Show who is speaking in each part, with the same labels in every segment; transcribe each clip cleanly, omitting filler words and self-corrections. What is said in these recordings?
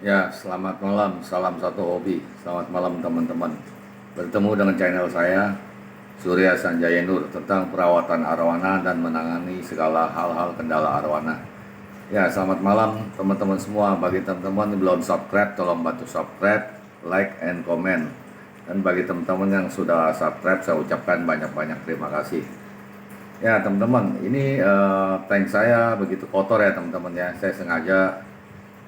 Speaker 1: Ya, selamat malam, salam satu hobi. Selamat malam teman-teman. Bertemu dengan channel saya, Surya Sanjaya Nur, tentang perawatan arwana dan menangani segala hal-hal kendala arwana. Ya, selamat malam teman-teman semua. Bagi teman-teman yang belum subscribe, tolong bantu subscribe, like, and comment. Dan bagi teman-teman yang sudah subscribe, saya ucapkan banyak-banyak terima kasih. Ya, teman-teman, ini tank saya begitu kotor ya teman-teman ya. Saya sengaja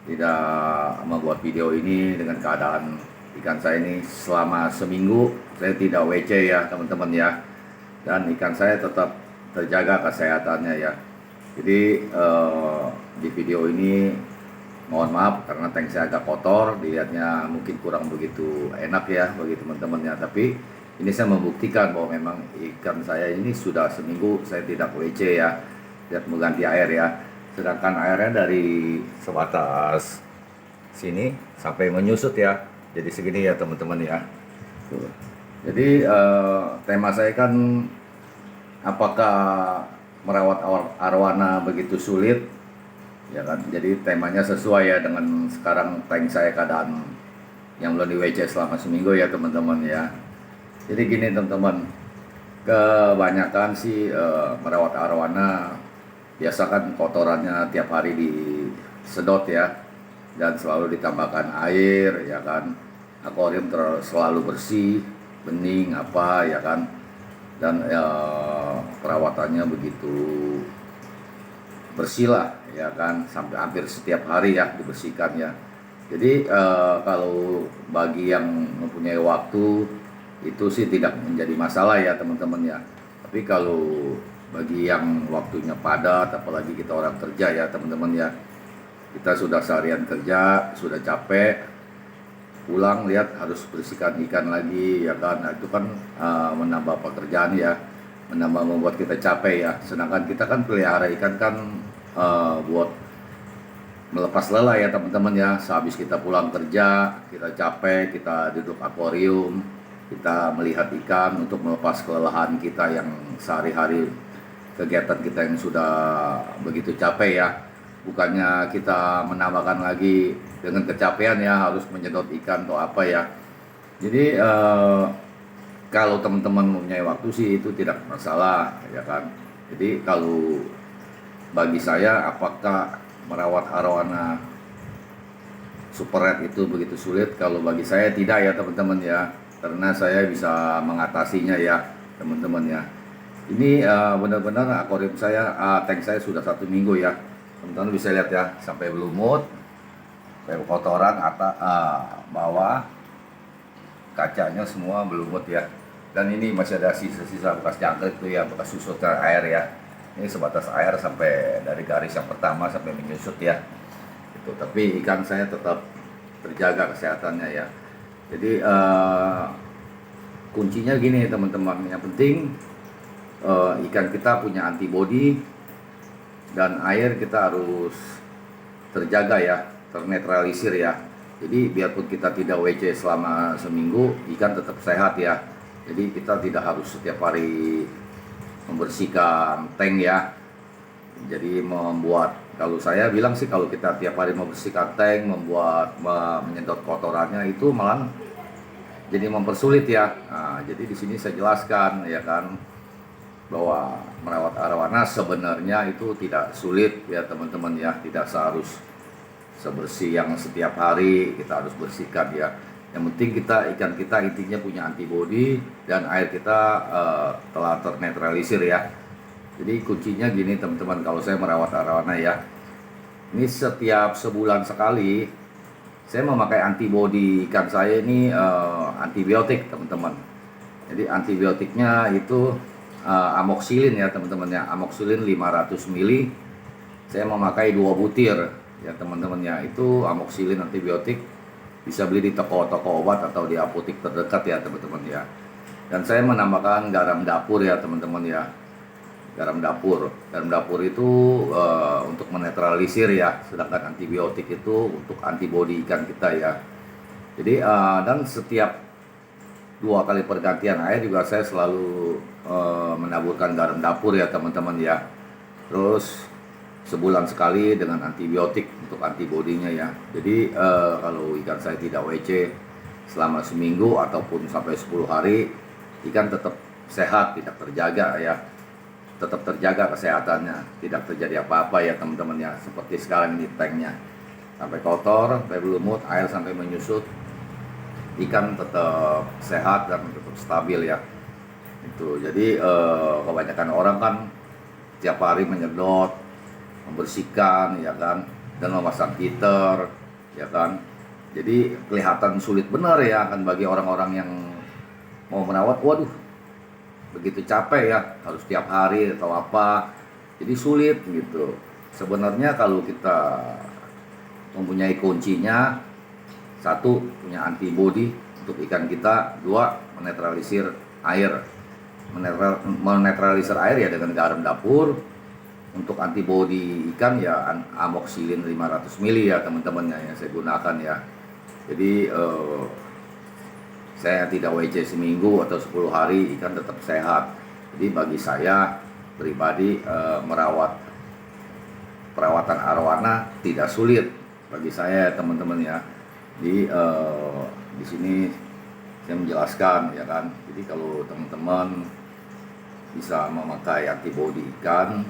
Speaker 1: tidak membuat video ini dengan keadaan ikan saya ini selama seminggu saya tidak WC ya teman-teman ya, dan ikan saya tetap terjaga kesehatannya ya. Jadi di video ini mohon maaf karena tank saya agak kotor, dilihatnya mungkin kurang begitu enak ya bagi teman-teman ya, tapi ini saya membuktikan bahwa memang ikan saya ini sudah seminggu saya tidak WC ya, lihat mengganti air ya. Sedangkan airnya dari sebatas sini sampai menyusut ya, jadi segini ya teman-teman ya. Tuh. Jadi tema saya kan apakah merawat arwana begitu sulit ya kan. Jadi temanya sesuai ya dengan sekarang tank saya keadaan yang belum di WC selama seminggu ya teman-teman ya. Jadi gini teman-teman, kebanyakan sih merawat arwana biasa kan kotorannya tiap hari disedot ya, dan selalu ditambahkan air ya kan. Akuarium selalu bersih, bening apa ya kan, dan perawatannya begitu bersih lah ya kan, sampai hampir setiap hari ya dibersihkan ya. Jadi kalau bagi yang mempunyai waktu itu sih tidak menjadi masalah ya teman-teman ya. Tapi kalau bagi yang waktunya padat, apalagi kita orang kerja ya teman-teman ya, kita sudah seharian kerja, sudah capek, pulang lihat harus bersihkan ikan lagi ya kan. Nah, itu kan menambah pekerjaan ya, menambah membuat kita capek ya. Sedangkan kita kan pelihara ikan kan buat melepas lelah ya teman-teman ya. Sehabis kita pulang kerja, kita capek, kita duduk akuarium, kita melihat ikan untuk melepas kelelahan kita yang sehari-hari, kegiatan kita yang sudah begitu capek ya. Bukannya kita menambahkan lagi dengan kecapean ya harus menyedot ikan atau apa ya. Jadi kalau teman-teman mempunyai waktu sih itu tidak masalah ya kan. Jadi kalau bagi saya, apakah merawat arwana super red itu begitu sulit? Kalau bagi saya tidak ya teman-teman ya, karena saya bisa mengatasinya ya teman-teman ya. Ini benar-benar akuarium saya, tank saya sudah 1 minggu ya. Teman-teman bisa lihat ya, sampai berlumut, sampai kotoran atas, bawah, kacanya semua berlumut ya. Dan ini masih ada sisa-sisa bekas jangkrik tuh ya, bekas susut air ya. Ini sebatas air sampai dari garis yang pertama sampai menyusut ya. Itu, tapi ikan saya tetap terjaga kesehatannya ya. Jadi kuncinya gini teman-teman, yang penting ikan kita punya antibodi, dan air kita harus terjaga ya, ternetralisir ya. Jadi biarpun kita tidak WC selama seminggu, ikan tetap sehat ya. Jadi kita tidak harus setiap hari membersihkan tank ya. Jadi membuat, kalau saya bilang sih kalau kita tiap hari membersihkan tank, menyedot kotorannya, itu malah jadi mempersulit ya. Nah, jadi di sini saya jelaskan ya kan, bahwa merawat arwana sebenarnya itu tidak sulit ya teman-teman ya. Tidak seharus sebersih yang setiap hari kita harus bersihkan ya. Yang penting ikan kita intinya punya antibodi, dan air kita telah ternetralisir ya. Jadi kuncinya gini teman-teman, kalau saya merawat arwana ya, ini setiap sebulan sekali saya memakai antibodi ikan saya ini, antibiotik teman-teman. Jadi antibiotiknya itu amoxicillin ya teman-teman ya, amoxicillin 500 ml. Saya memakai 2 butir ya teman-teman ya. Itu amoxicillin antibiotik, bisa beli di toko-toko obat atau di apotek terdekat ya teman-teman ya. Dan saya menambahkan garam dapur ya teman-teman ya. Garam dapur itu untuk menetralisir ya, sedangkan antibiotik itu untuk antibodi ikan kita ya. Jadi dan setiap 2 kali pergantian air juga saya selalu menaburkan garam dapur ya teman-teman ya. Terus sebulan sekali dengan antibiotik untuk antibodinya ya. Jadi kalau ikan saya tidak WC selama seminggu ataupun sampai 10 hari, ikan tetap sehat, tidak terjaga ya, tetap terjaga kesehatannya, tidak terjadi apa-apa ya teman-teman ya. Seperti sekarang ini tanknya sampai kotor, sampai berlumut, air sampai menyusut, ikan tetap sehat dan tetap stabil ya. Itu jadi kebanyakan orang kan tiap hari menyedot, membersihkan ya kan, dan memasang heater ya kan. Jadi kelihatan sulit benar ya kan bagi orang-orang yang mau merawat. Waduh, begitu capek ya, harus tiap hari atau apa, jadi sulit gitu. Sebenarnya kalau kita mempunyai kuncinya, satu, punya antibodi untuk ikan kita, dua, menetralisir air. Menetralisir air ya dengan garam dapur. Untuk antibodi ikan ya amoxicillin 500 ml ya teman-teman yang saya gunakan ya. Jadi saya tidak WC seminggu atau 10 hari, ikan tetap sehat. Jadi bagi saya pribadi perawatan arowana tidak sulit bagi saya teman-teman ya. Di sini saya menjelaskan ya kan. Jadi kalau teman-teman bisa memakai antibodi ikan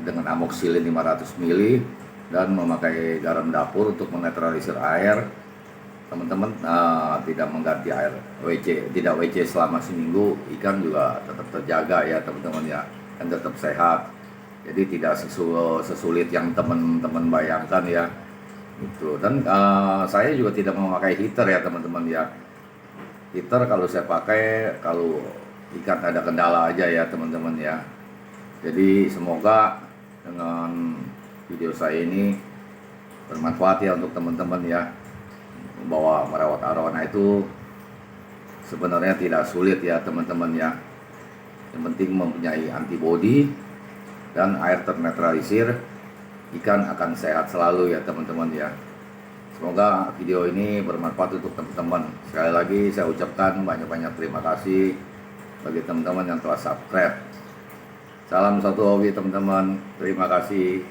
Speaker 1: dengan amoxicillin 500 ml dan memakai garam dapur untuk menetralisir air, teman-teman tidak mengganti air WC, tidak WC selama seminggu, ikan juga tetap terjaga ya teman-teman ya, dan tetap sehat. Jadi tidak sesulit yang teman-teman bayangkan ya itu. Dan saya juga tidak memakai heater ya teman-teman ya. Heater kalau saya pakai kalau ikan ada kendala aja ya teman-teman ya. Jadi semoga dengan video saya ini bermanfaat ya untuk teman-teman ya, bahwa merawat arowana itu sebenarnya tidak sulit ya teman-teman ya. Yang penting mempunyai antibodi dan air ternetralisir, ikan akan sehat selalu ya teman-teman ya. Semoga video ini bermanfaat untuk teman-teman. Sekali lagi saya ucapkan banyak-banyak terima kasih bagi teman-teman yang telah subscribe. Salam satu hobi teman-teman, terima kasih.